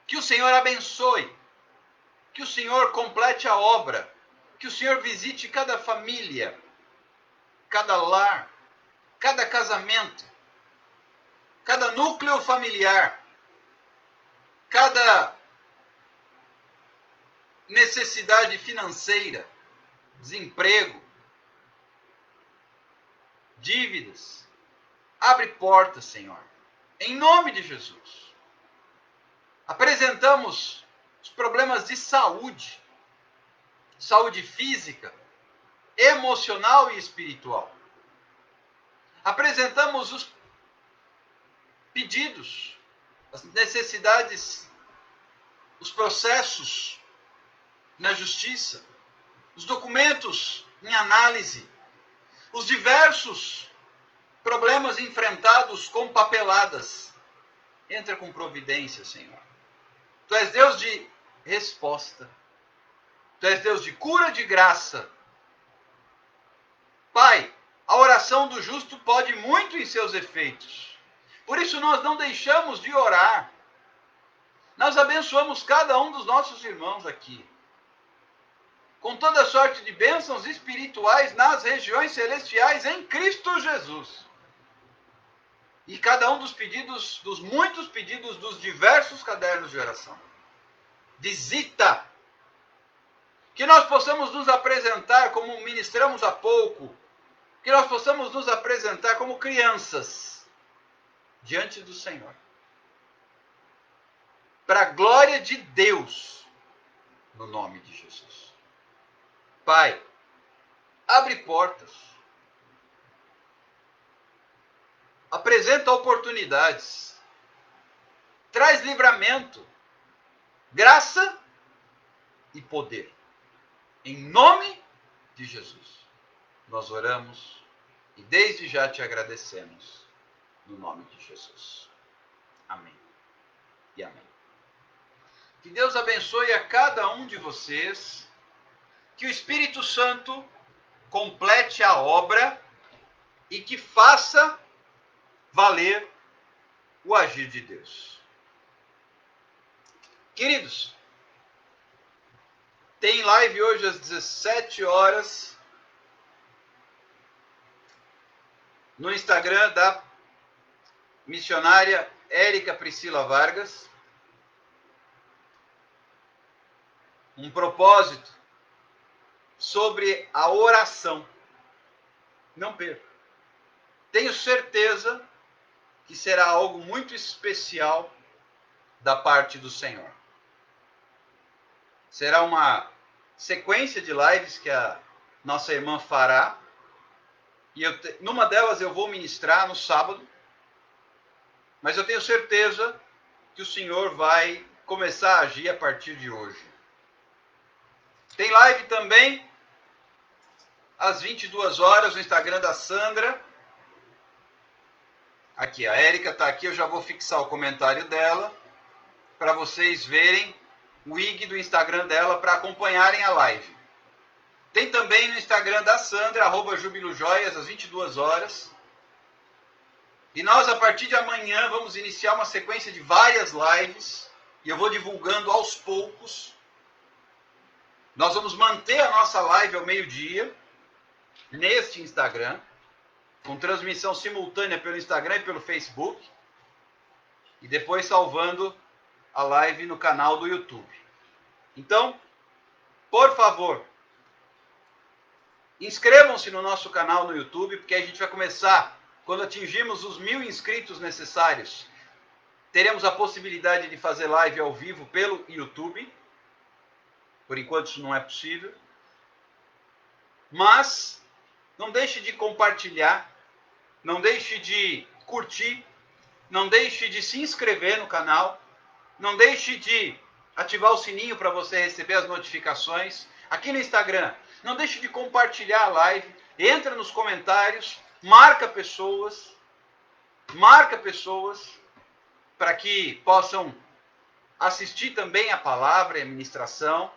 Que o Senhor abençoe, que o Senhor complete a obra, que o Senhor visite cada família, cada lar, cada casamento, cada núcleo familiar, cada necessidade financeira, desemprego, dívidas. Abre portas, Senhor, em nome de Jesus. Apresentamos os problemas de saúde, saúde física, emocional e espiritual. Apresentamos os pedidos, as necessidades, os processos na justiça, os documentos em análise, os diversos problemas enfrentados com papeladas. Entra com providência, Senhor. Tu és Deus de resposta. Tu és Deus de cura, de graça. Pai, a oração do justo pode muito em seus efeitos. Por isso nós não deixamos de orar. Nós abençoamos cada um dos nossos irmãos aqui, com toda sorte de bênçãos espirituais nas regiões celestiais em Cristo Jesus. E cada um dos pedidos, dos muitos pedidos dos diversos cadernos de oração. Visita. Que nós possamos nos apresentar como ministramos há pouco. Que nós possamos nos apresentar como crianças diante do Senhor. Para a glória de Deus, no nome de Jesus. Pai, abre portas. Apresenta oportunidades. Traz livramento, graça e poder. Em nome de Jesus. Nós oramos e desde já te agradecemos. No nome de Jesus. Amém. E amém. Que Deus abençoe a cada um de vocês. Que o Espírito Santo complete a obra e que faça valer o agir de Deus. Queridos, tem live hoje às 17 horas no Instagram da missionária Érica Priscila Vargas. Um propósito sobre a oração. Não perca. Tenho certeza que será algo muito especial da parte do Senhor. Será uma sequência de lives que a nossa irmã fará. E numa delas eu vou ministrar no sábado. Mas eu tenho certeza que o Senhor vai começar a agir a partir de hoje. Tem live também às 22 horas no Instagram da Sandra. Aqui, a Érica está aqui, eu já vou fixar o comentário dela para vocês verem o IG do Instagram dela para acompanharem a live. Tem também no Instagram da Sandra, @jubilojoias, às 22 horas. E nós, a partir de amanhã, vamos iniciar uma sequência de várias lives. E eu vou divulgando aos poucos. Nós vamos manter a nossa live ao meio-dia, neste Instagram, com transmissão simultânea pelo Instagram e pelo Facebook. e depois salvando a live no canal do YouTube. Então, por favor, inscrevam-se no nosso canal no YouTube, porque a gente vai começar, quando atingirmos os 1000 inscritos necessários, teremos a possibilidade de fazer live ao vivo pelo YouTube. Por enquanto isso não é possível. Mas não deixe de compartilhar, não deixe de curtir, não deixe de se inscrever no canal, não deixe de ativar o sininho para você receber as notificações. Aqui no Instagram, não deixe de compartilhar a live, entra nos comentários, marca pessoas para que possam assistir também a palavra e a ministração.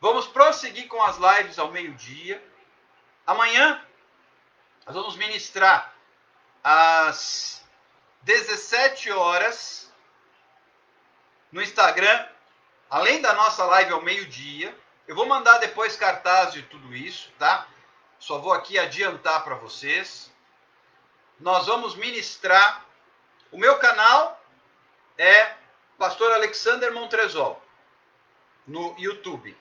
Vamos prosseguir com as lives ao meio-dia. Amanhã nós vamos ministrar às 17 horas no Instagram, além da nossa live ao meio-dia. Eu vou mandar depois cartaz de tudo isso, tá? Só vou aqui adiantar para vocês. Nós vamos ministrar. O meu canal é Pastor Alexander Montresol, no YouTube,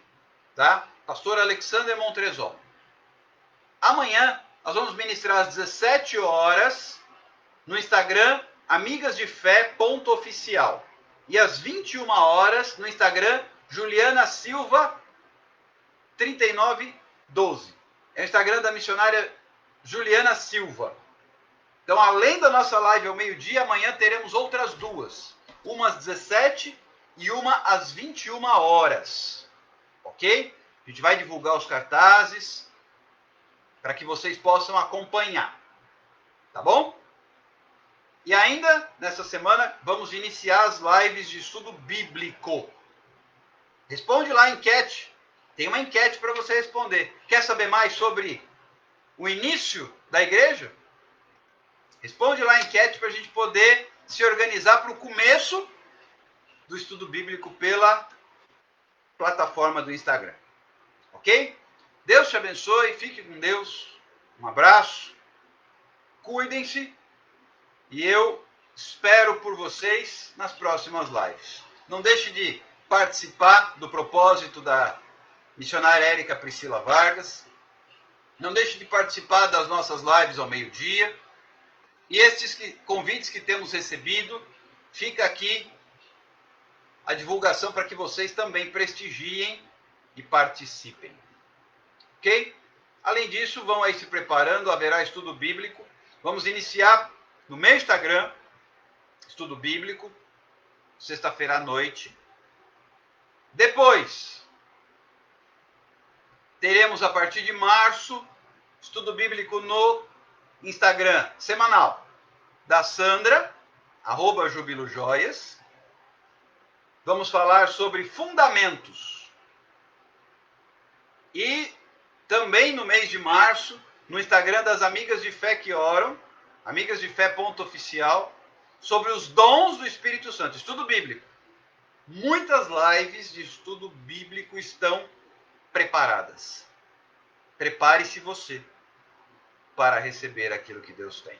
tá? Pastor Alexander Montresol. Amanhã nós vamos ministrar às 17 horas no Instagram, amigasdefé.oficial. E às 21 horas no Instagram, Juliana Silva 3912. É o Instagram da missionária Juliana Silva. Então, além da nossa live ao meio-dia, amanhã teremos outras duas. Uma às 17 e uma às 21 horas. Ok? A gente vai divulgar os cartazes para que vocês possam acompanhar. Tá bom? E ainda, nessa semana, vamos iniciar as lives de estudo bíblico. Responde lá a enquete. Tem uma enquete para você responder. Quer saber mais sobre o início da igreja? Responde lá a enquete para a gente poder se organizar para o começo do estudo bíblico pela plataforma do Instagram. Ok? Deus te abençoe, fique com Deus. Um abraço. Cuidem-se. E eu espero por vocês nas próximas lives. Não deixe de participar do propósito da missionária Érica Priscila Vargas. Não deixe de participar das nossas lives ao meio-dia. E estes convites que temos recebido, fica aqui a divulgação para que vocês também prestigiem e participem. Ok? Além disso, vão aí se preparando, haverá estudo bíblico. Vamos iniciar no meu Instagram, estudo bíblico, sexta-feira à noite. Depois, teremos a partir de março, estudo bíblico no Instagram, semanal, da Sandra, @jubilojoias. Vamos falar sobre fundamentos. E também no mês de março, no Instagram das Amigas de Fé que Oram, amigasdefé.oficial, sobre os dons do Espírito Santo, estudo bíblico. Muitas lives de estudo bíblico estão preparadas. Prepare-se você para receber aquilo que Deus tem.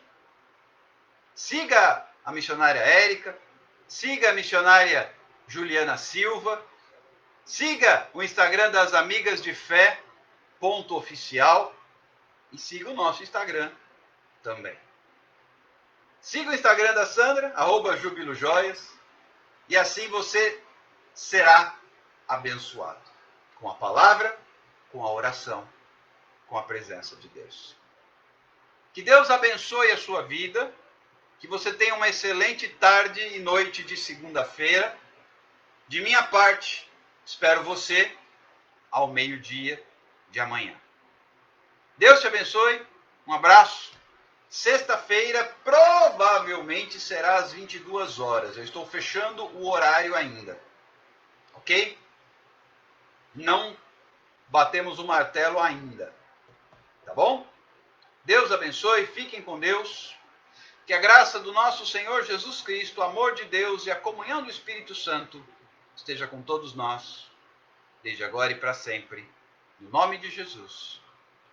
Siga a missionária Érica, siga a missionária Juliana Silva, siga o Instagram das Amigas de Fé.oficial e siga o nosso Instagram também. Siga o Instagram da Sandra, @jubilojoias, e assim você será abençoado com a palavra, com a oração, com a presença de Deus. Que Deus abençoe a sua vida, que você tenha uma excelente tarde e noite de segunda-feira. De minha parte, espero você ao meio-dia de amanhã. Deus te abençoe, um abraço. Sexta-feira provavelmente será às 22 horas. Eu estou fechando o horário ainda. Ok? Não batemos o martelo ainda. Tá bom? Deus abençoe, fiquem com Deus. Que a graça do nosso Senhor Jesus Cristo, o amor de Deus e a comunhão do Espírito Santo esteja com todos nós, desde agora e para sempre. No nome de Jesus.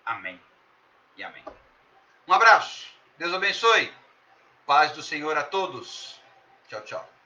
Amém e amém. Um abraço. Deus abençoe. Paz do Senhor a todos. Tchau, tchau.